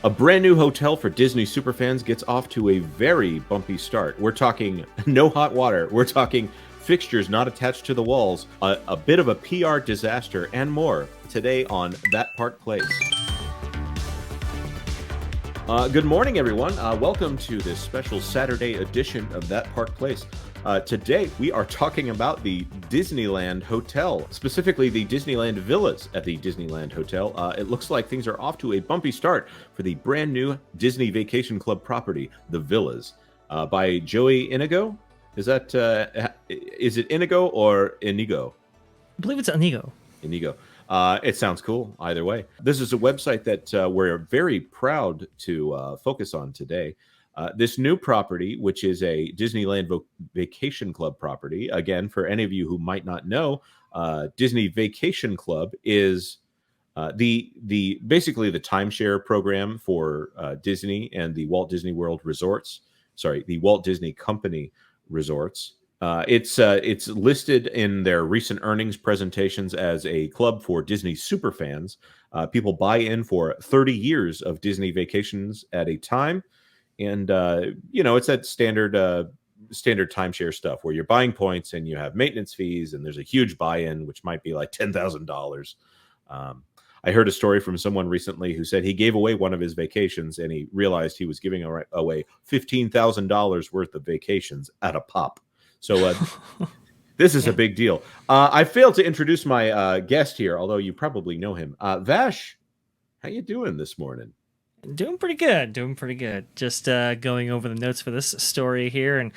A brand new hotel for Disney superfans gets off to a very bumpy start. We're talking no hot water. We're talking fixtures not attached to the walls, a bit of a PR disaster, and more today on That Park Place. Good morning, everyone. Welcome to this special Saturday edition of That Park Place. Today, we are talking about the Disneyland Hotel, specifically the Disneyland Villas at the Disneyland Hotel. It looks like things are off to a bumpy start for the brand new Disney Vacation Club property, the Villas, by Joey Inigo. Is it Inigo or Inigo? I believe it's Inigo. Inigo. It sounds cool either way. This is a website that we're very proud to focus on today. This new property, which is a Disneyland Vacation Club property, again, for any of you who might not know, Disney Vacation Club is basically the timeshare program for Disney and the Walt Disney World resorts. Sorry, the Walt Disney Company resorts. It's listed in their recent earnings presentations as a club for Disney superfans. People buy in for 30 years of Disney vacations at a time. And, it's that standard timeshare stuff where you're buying points and you have maintenance fees and there's a huge buy-in, which might be like $10,000. I heard a story from someone recently who said he gave away one of his vacations and he realized he was giving away $15,000 worth of vacations at a pop. So this is a big deal. I failed to introduce my guest here, although you probably know him. Vash, how you doing this morning? Doing pretty good. Just going over the notes for this story here, and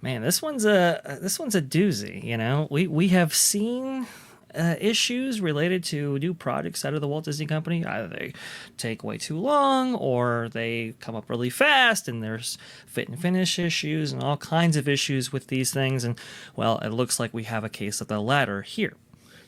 man, this one's a doozy. We have seen issues related to new projects out of the Walt Disney Company. Either they take way too long, or they come up really fast, and there's fit and finish issues and all kinds of issues with these things. And well, it looks like we have a case of the latter here.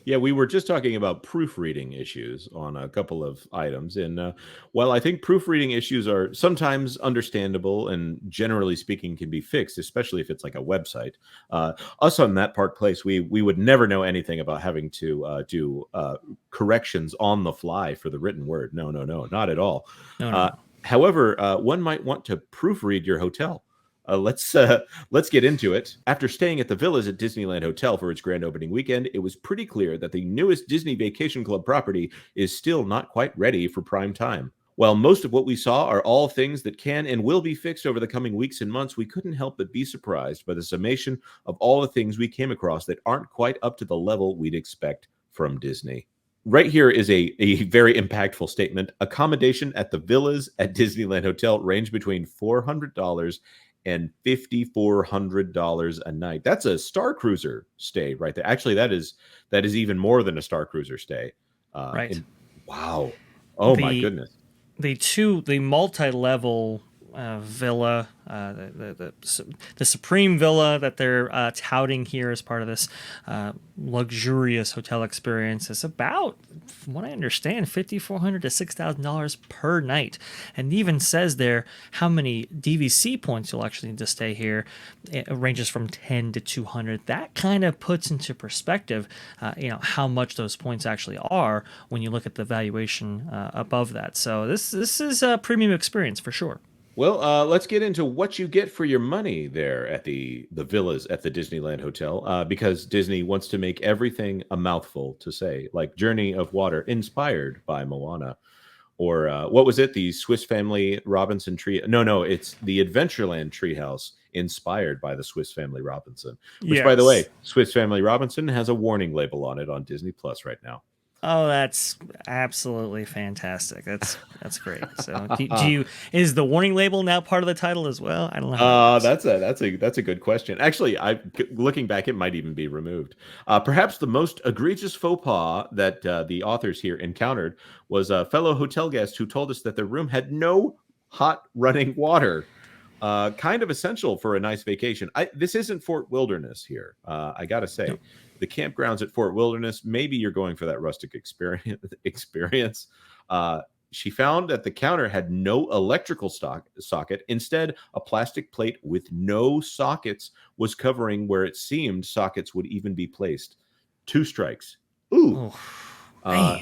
Yeah, we were just talking about proofreading issues on a couple of items. And while I think proofreading issues are sometimes understandable and generally speaking can be fixed, especially if it's like a website, us on That Park Place, we would never know anything about having to do corrections on the fly for the written word. No, not at all. No. However, one might want to proofread your hotel. Let's get into it. After staying at the Villas at Disneyland Hotel for its grand opening weekend, it was pretty clear that the newest Disney Vacation Club property is still not quite ready for prime time. While most of what we saw are all things that can and will be fixed over the coming weeks and months, we couldn't help but be surprised by the summation of all the things we came across that aren't quite up to the level we'd expect from Disney. Right here is a very impactful statement. Accommodation at the Villas at Disneyland Hotel range between $400 and $5,400 a night. That's a Starcruiser stay right there. Actually, that is even more than a Starcruiser stay. Right. Wow. Oh my goodness. The multi-level villa, the supreme villa that they're touting here as part of this luxurious hotel experience is about, from what I understand, $5,400 to $6,000 per night, and even says there how many DVC points you'll actually need to stay here. It ranges from 10 to 200. That kind of puts into perspective, how much those points actually are when you look at the valuation above that. So this is a premium experience for sure. Well, let's get into what you get for your money there at the villas at the Disneyland Hotel, because Disney wants to make everything a mouthful to say, like Journey of Water, inspired by Moana. Or what was it? The Swiss Family Robinson tree? No, it's the Adventureland Treehouse, inspired by the Swiss Family Robinson. Which, Yes. by the way, Swiss Family Robinson has a warning label on it on Disney Plus right now. Oh, that's absolutely fantastic. That's great. So, is the warning label now part of the title as well? I don't know. That's a good question. Actually, looking back, it might even be removed. Perhaps the most egregious faux pas that the authors here encountered was a fellow hotel guest who told us that their room had no hot running water. Kind of essential for a nice vacation. This isn't Fort Wilderness here. I gotta say. No. The campgrounds at Fort Wilderness, maybe you're going for that rustic experience. She found that the counter had no electrical socket. Instead, a plastic plate with no sockets was covering where it seemed sockets would even be placed. 2 strikes. Ooh. Oh,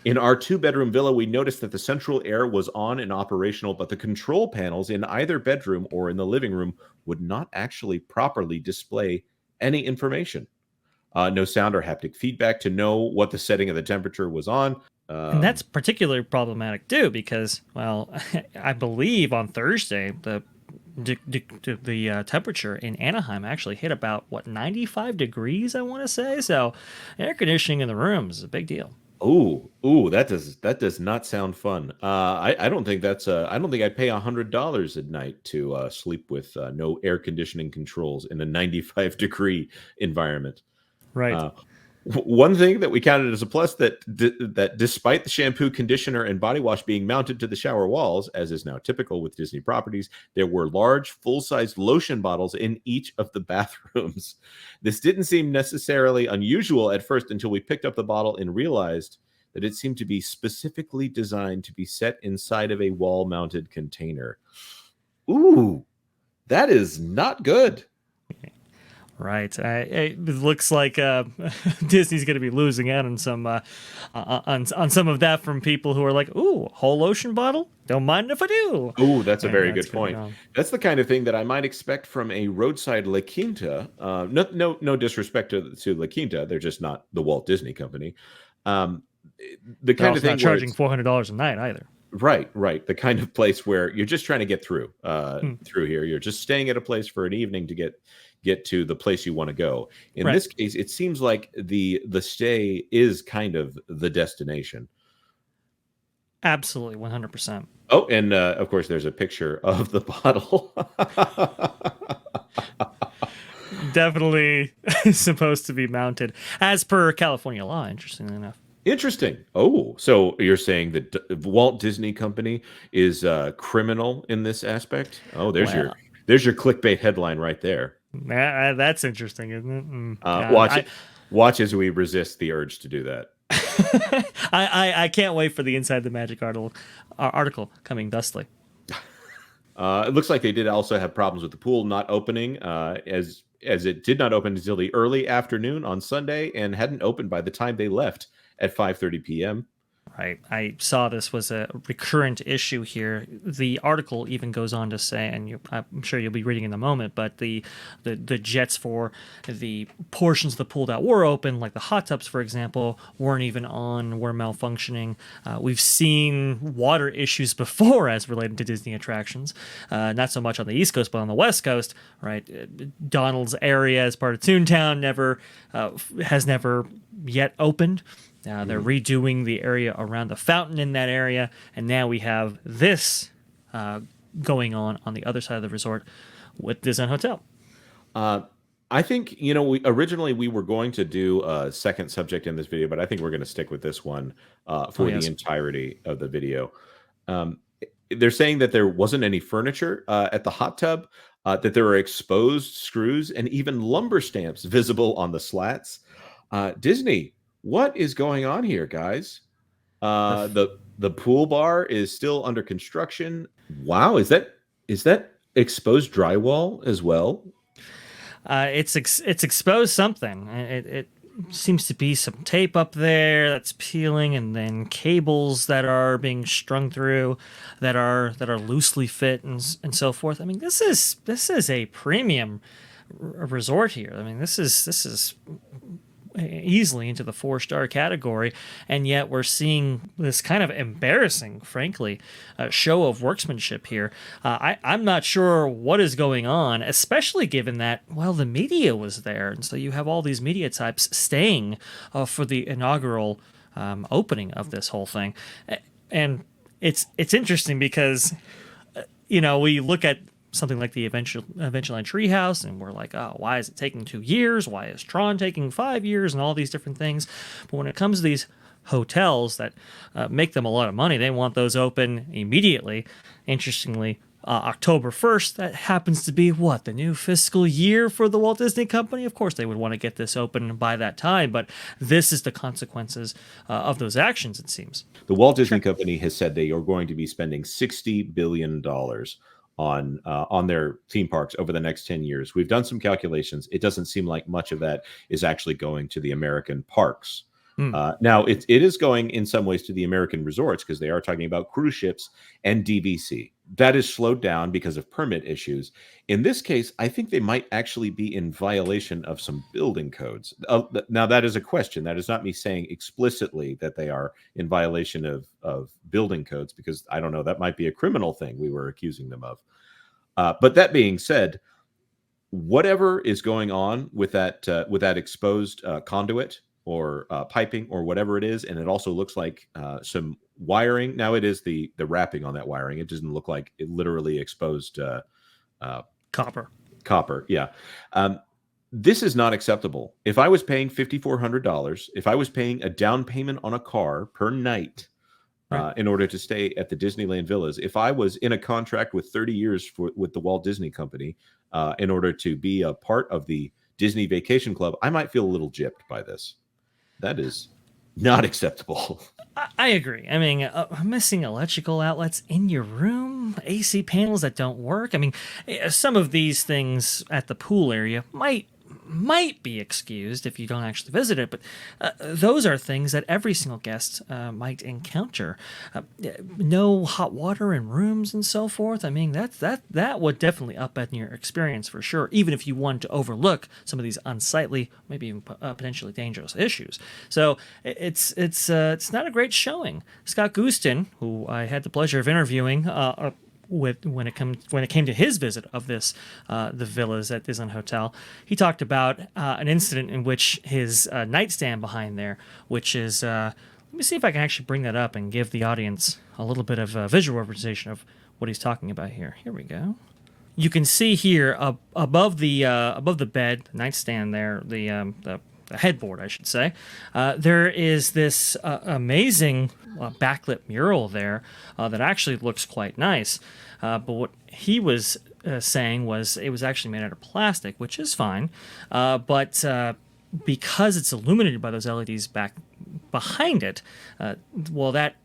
In our two-bedroom villa, we noticed that the central air was on and operational, but the control panels in either bedroom or in the living room would not actually properly display any information. No sound or haptic feedback to know what the setting of the temperature was on. And that's particularly problematic too, because, well, I believe on Thursday the temperature in Anaheim actually hit about 95 degrees, I want to say. So air conditioning in the room is a big deal. Ooh, that does not sound fun. I don't think that's I don't think I'd pay $100 a night to sleep with no air conditioning controls in a 95-degree environment. Right. Uh, One thing that we counted as a plus that despite the shampoo, conditioner, and body wash being mounted to the shower walls, as is now typical with Disney properties, there were large, full-sized lotion bottles in each of the bathrooms. This didn't seem necessarily unusual at first until we picked up the bottle and realized that it seemed to be specifically designed to be set inside of a wall-mounted container. Ooh, that is not good. Right. It looks like Disney's going to be losing out on some on some of that from people who are like, "Ooh, whole ocean bottle? Don't mind if I do." Oh, that's a And very that's good going point. on. That's the kind of thing that I might expect from a roadside La Quinta. No disrespect to La Quinta; they're just not the Walt Disney Company. Um, the They're kind of also not thing where charging it's $400 a night either. right, the kind of place where you're just trying to get through Hmm. through here. You're just staying at a place for an evening to get to the place you want to go. In Right. this case, it seems like the stay is kind of the destination. Absolutely, 100%. Oh, and of course, there's a picture of the bottle. Definitely supposed to be mounted as per California law, interestingly enough. Interesting. Oh, so you're saying that Walt Disney Company is criminal in this aspect? Oh, Well, there's your clickbait headline right there. that's interesting, isn't it? Watch it. Watch as we resist the urge to do that. I can't wait for the Inside the Magic article coming thusly. It looks like they did also have problems with the pool not opening, as it did not open until the early afternoon on Sunday and hadn't opened by the time they left at 5:30 p.m. Right. I saw this was a recurrent issue here. The article even goes on to say, and I'm sure you'll be reading in a moment, but the jets for the portions of the pool that were open, like the hot tubs, for example, weren't even on, were malfunctioning. We've seen water issues before as related to Disney attractions, not so much on the East Coast, but on the West Coast, right? Donald's area as part of Toontown has never yet opened. They're redoing the area around the fountain in that area, and now we have this going on the other side of the resort with Disneyland Hotel. I think, we originally we were going to do a second subject in this video, but I think we're going to stick with this one for Yes. the entirety of the video. They're saying that there wasn't any furniture at the hot tub, that there were exposed screws and even lumber stamps visible on the slats. Disney, what is going on here, guys? The pool bar is still under construction. Wow, is that exposed drywall as well? It's exposed something. It seems to be some tape up there that's peeling, and then cables that are being strung through that are loosely fit and so forth. I mean, this is a premium resort here. I mean, this is easily into the 4-star category, and yet we're seeing this kind of embarrassing, frankly, show of workmanship here. I'm not sure what is going on, especially given that, well, the media was there, and so you have all these media types staying for the inaugural opening of this whole thing. And it's interesting because we look at something like the Adventureland Treehouse, and we're like, oh, why is it taking 2 years? Why is Tron taking 5 years? And all these different things. But when it comes to these hotels that make them a lot of money, they want those open immediately. Interestingly, October 1st, that happens to be the new fiscal year for the Walt Disney Company. Of course, they would want to get this open by that time, but this is the consequences of those actions, it seems. The Walt Disney Company has said they are going to be spending $60 billion on their theme parks over the next 10 years. We've done some calculations. It doesn't seem like much of that is actually going to the American parks. Now, it is going in some ways to the American resorts because they are talking about cruise ships and DVC. That is slowed down because of permit issues. In this case, I think they might actually be in violation of some building codes. Now, that is a question. That is not me saying explicitly that they are in violation of building codes, because I don't know. That might be a criminal thing we were accusing them of. But that being said, whatever is going on with that exposed conduit or piping or whatever it is, and it also looks like some wiring. Now, it is the wrapping on that wiring. It doesn't look like it literally exposed Copper. Yeah. This is not acceptable. If I was paying $5,400, if I was paying a down payment on a car per night in order to stay at the Disneyland Villas, if I was in a contract with 30 years with the Walt Disney Company in order to be a part of the Disney Vacation Club, I might feel a little gypped by this. That is not acceptable. I agree. I mean, missing electrical outlets in your room, AC panels that don't work. I mean, some of these things at the pool area might be excused if you don't actually visit it, but those are things that every single guest might encounter. No hot water in rooms and so forth. I mean, that would definitely upend your experience for sure, even if you wanted to overlook some of these unsightly, maybe even potentially dangerous issues. So it's not a great showing. Scott Gustin, who I had the pleasure of interviewing when it came to his visit of the villas at Disneyland Hotel, he talked about an incident in which his nightstand behind there, which is let me see if I can actually bring that up and give the audience a little bit of a visual representation of what he's talking about here. Here we go. You can see here above the bed, nightstand there, the headboard, I should say, there is this amazing backlit mural there that actually looks quite nice. But what he was saying was it was actually made out of plastic, which is fine. But because it's illuminated by those LEDs back behind it, well, that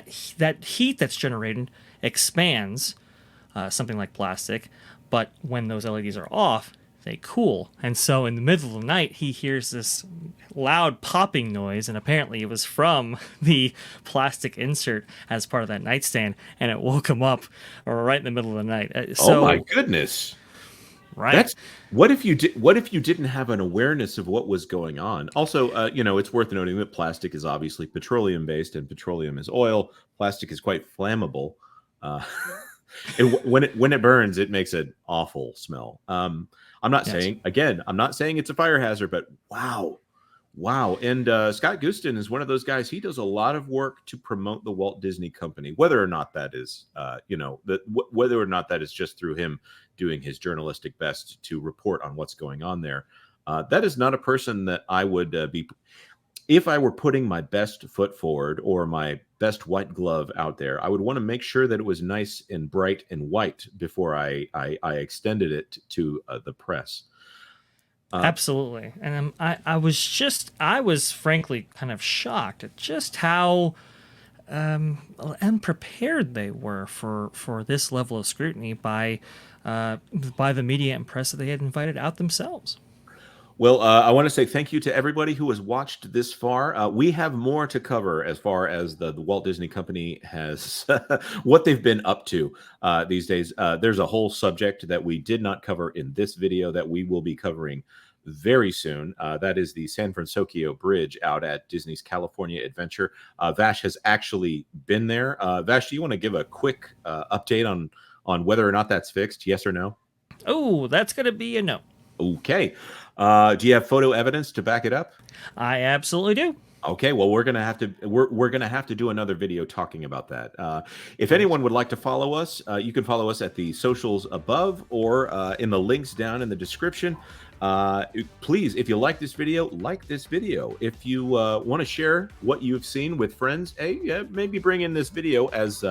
heat that's generated expands something like plastic. But when those LEDs are off, they cool. And so in the middle of the night, he hears this loud popping noise, and apparently it was from the plastic insert as part of that nightstand, and it woke him up right in the middle of the night. Oh my goodness. Right. What if you didn't have an awareness of what was going on? Also, it's worth noting that plastic is obviously petroleum based, and petroleum is oil. Plastic is quite flammable. When it burns, it makes an awful smell. I'm not saying it's a fire hazard, but wow. And Scott Gustin is one of those guys. He does a lot of work to promote the Walt Disney Company, whether or not that is, whether or not that is just through him doing his journalistic best to report on what's going on there. That is not a person that I would be. If I were putting my best foot forward or my best white glove out there, I would want to make sure that it was nice and bright and white before I extended it to the press. Absolutely. And I was frankly kind of shocked at just how unprepared they were for this level of scrutiny by the media and press that they had invited out themselves. Well, I want to say thank you to everybody who has watched this far. We have more to cover as far as the Walt Disney Company has, what they've been up to these days. There's a whole subject that we did not cover in this video that we will be covering very soon. That is the San Francisco Bridge out at Disney's California Adventure. Vash has actually been there. Vash, do you want to give a quick update on whether or not that's fixed? Yes or no? Oh, that's going to be a no. Okay. Do you have photo evidence to back it up? I absolutely do. Okay, well, we're gonna have to do another video talking about that. If anyone would like to follow us, you can follow us at the socials above or in the links down in the description. Please, if you like this video, like this video. If you want to share what you've seen with friends, maybe bring in this video as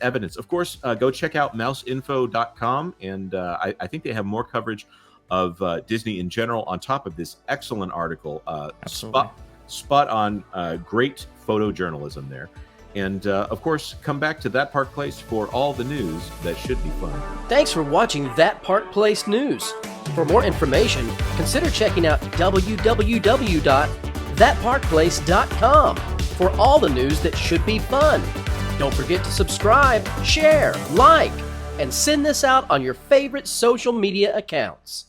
evidence. Of course, go check out mouseinfo.com, and I think they have more coverage of Disney in general on top of this excellent article. Spot on, great photojournalism there. And of course, come back to That Park Place for all the news that should be fun. Thanks for watching That Park Place News. For more information, consider checking out www.thatparkplace.com. thatparkplace.com for all the news that should be fun. Don't forget to subscribe, share, like, and send this out on your favorite social media accounts.